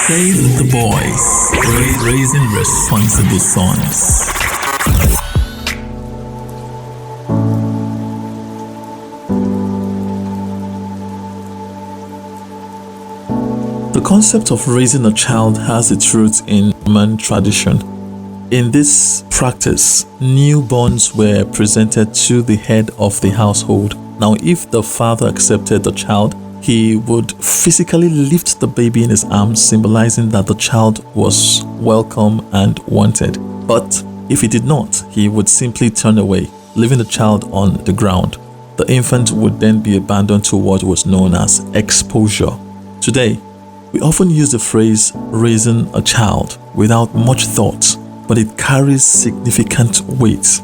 Save the boys. Raising responsible sons. The concept of raising a child has its roots in Roman tradition. In this practice, newborns were presented to the head of the household. Now, if the father accepted the child, he would physically lift the baby in his arms, symbolizing that the child was welcome and wanted. But if he did not, he would simply turn away, leaving the child on the ground. The infant would then be abandoned to what was known as exposure. Today, we often use the phrase raising a child without much thought, but it carries significant weight.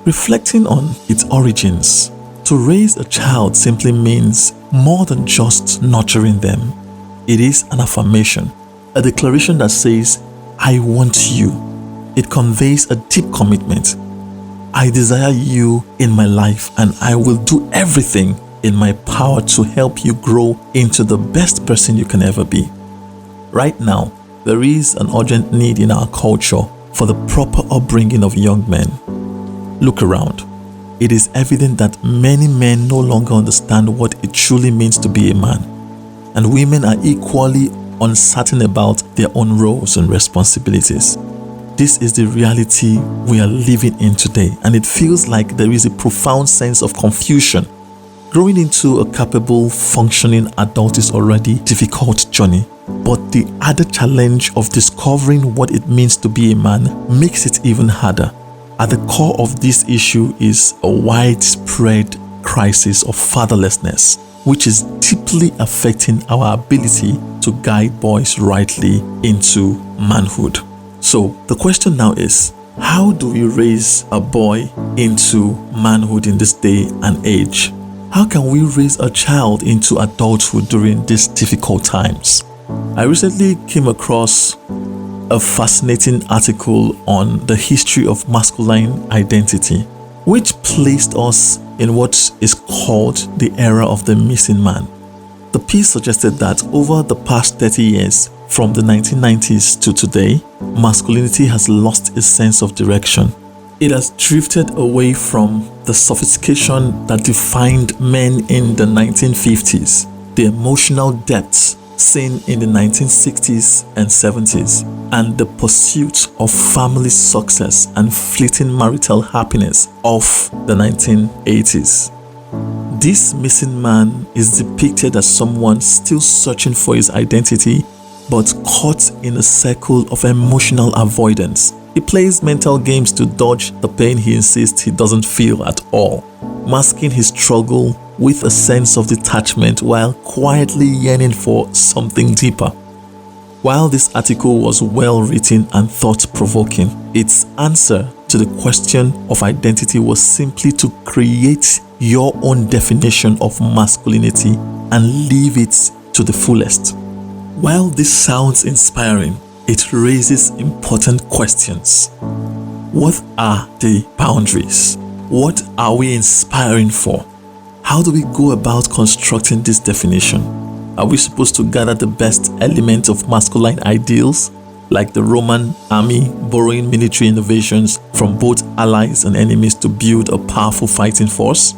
Reflecting on its origins, to raise a child simply means more than just nurturing them. It is an affirmation, a declaration that says, I want you. It conveys a deep commitment. I desire you in my life, and I will do everything in my power to help you grow into the best person you can ever be. Right now, there is an urgent need in our culture for the proper upbringing of young men. Look around. It is evident that many men no longer understand what it truly means to be a man, and women are equally uncertain about their own roles and responsibilities. This is the reality we are living in today, and it feels like there is a profound sense of confusion. Growing into a capable, functioning adult is already a difficult journey, but the added challenge of discovering what it means to be a man makes it even harder. At the core of this issue is a widespread crisis of fatherlessness, which is deeply affecting our ability to guide boys rightly into manhood. So the question now is, how do we raise a boy into manhood in this day and age? How can we raise a child into adulthood during these difficult times? I recently came across a fascinating article on the history of masculine identity, which placed us in what is called the era of the missing man. The piece suggested that over the past 30 years, from the 1990s to today, masculinity has lost its sense of direction. It has drifted away from the sophistication that defined men in the 1950s, the emotional depths seen in the 1960s and 70s, and the pursuit of family success and fleeting marital happiness of the 1980s. This missing man is depicted as someone still searching for his identity, but caught in a circle of emotional avoidance. He plays mental games to dodge the pain he insists he doesn't feel at all, masking his struggle with a sense of detachment while quietly yearning for something deeper. While this article was well written and thought-provoking, its answer to the question of identity was simply to create your own definition of masculinity and live it to the fullest. While this sounds inspiring, it raises important questions. What are the boundaries? What are we inspiring for? How do we go about constructing this definition? Are we supposed to gather the best elements of masculine ideals, like the Roman army borrowing military innovations from both allies and enemies to build a powerful fighting force?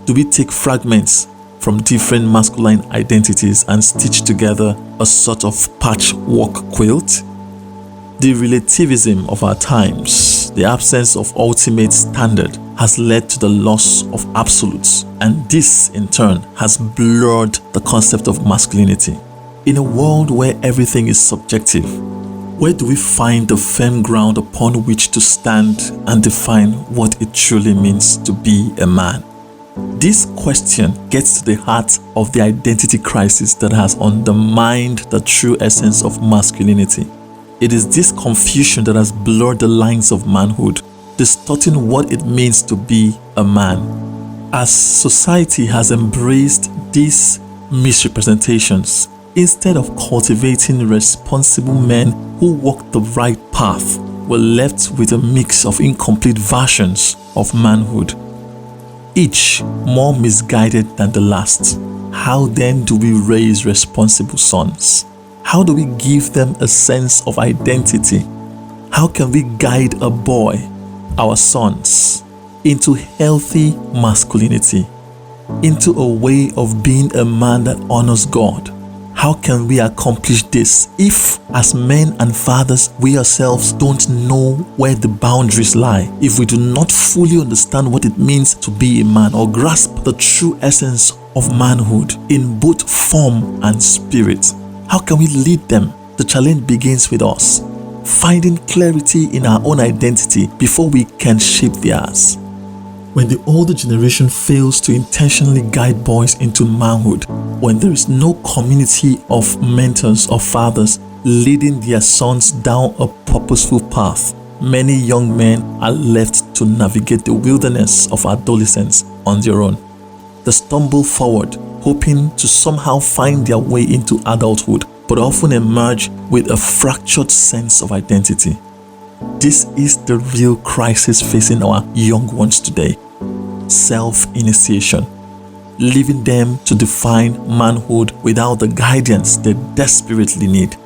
Do we take fragments from different masculine identities and stitch together a sort of patchwork quilt? The relativism of our times, the absence of ultimate standard, has led to the loss of absolutes, and this in turn has blurred the concept of masculinity. In a world where everything is subjective, where do we find the firm ground upon which to stand and define what it truly means to be a man? This question gets to the heart of the identity crisis that has undermined the true essence of masculinity. It is this confusion that has blurred the lines of manhood, distorting what it means to be a man. As society has embraced these misrepresentations, instead of cultivating responsible men who walk the right path, we're left with a mix of incomplete versions of manhood, each more misguided than the last. How then do we raise responsible sons? How do we give them a sense of identity? How can we guide a boy, our sons, into healthy masculinity, into a way of being a man that honors God? How can we accomplish this if, as men and fathers, we ourselves don't know where the boundaries lie, if we do not fully understand what it means to be a man or grasp the true essence of manhood in both form and spirit? How can we lead them? The challenge begins with us, finding clarity in our own identity before we can shape theirs. When the older generation fails to intentionally guide boys into manhood, when there is no community of mentors or fathers leading their sons down a purposeful path, many young men are left to navigate the wilderness of adolescence on their own. They stumble forward, hoping to somehow find their way into adulthood, but often emerge with a fractured sense of identity. This is the real crisis facing our young ones today. Self-initiation, leaving them to define manhood without the guidance they desperately need.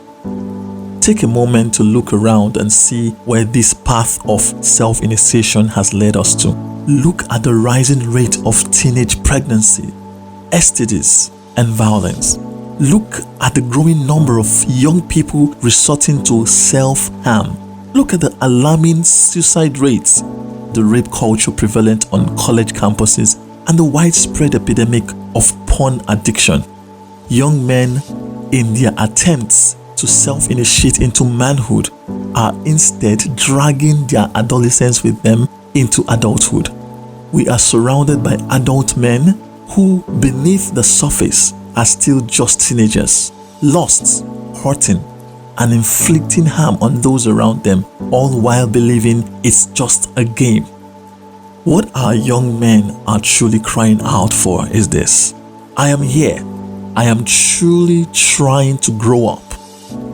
Take a moment to look around and see where this path of self-initiation has led us to. Look at the rising rate of teenage pregnancy, STDs, and violence. Look at the growing number of young people resorting to self-harm. Look at the alarming suicide rates, the rape culture prevalent on college campuses, and the widespread epidemic of porn addiction. Young men, in their attempts to self-initiate into manhood, are instead dragging their adolescence with them into adulthood. We are surrounded by adult men who, beneath the surface, are still just teenagers, lost, hurting, and inflicting harm on those around them, all while believing it's just a game. What our young men are truly crying out for is this: I am here. I am truly trying to grow up.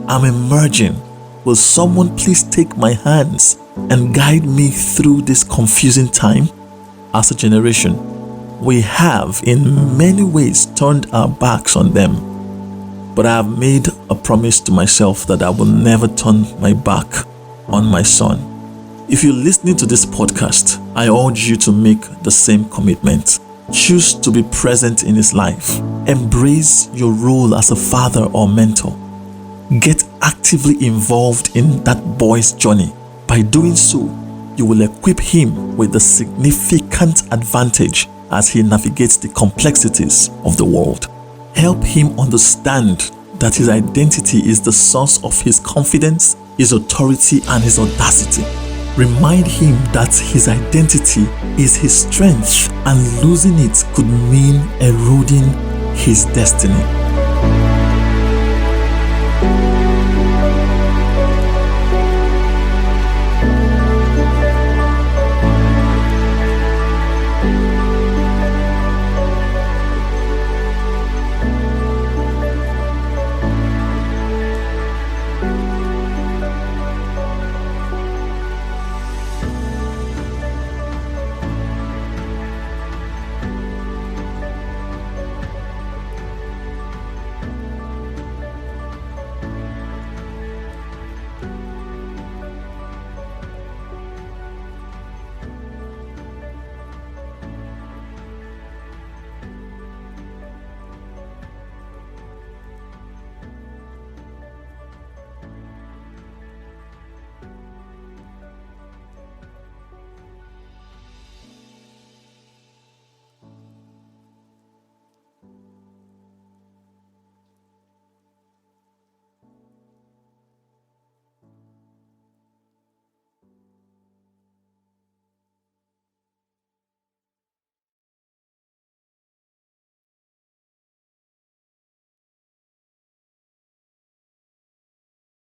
I'm emerging. Will someone please take my hands and guide me through this confusing time? As a generation, we have in many ways turned our backs on them. But I have made a promise to myself that I will never turn my back on my son. If you're listening to this podcast, I urge you to make the same commitment. Choose to be present in his life. Embrace your role as a father or mentor. Get actively involved in that boy's journey. By doing so, you will equip him with a significant advantage as he navigates the complexities of the world. Help him understand that his identity is the source of his confidence, his authority, and his audacity. Remind him that his identity is his strength, and losing it could mean eroding his destiny.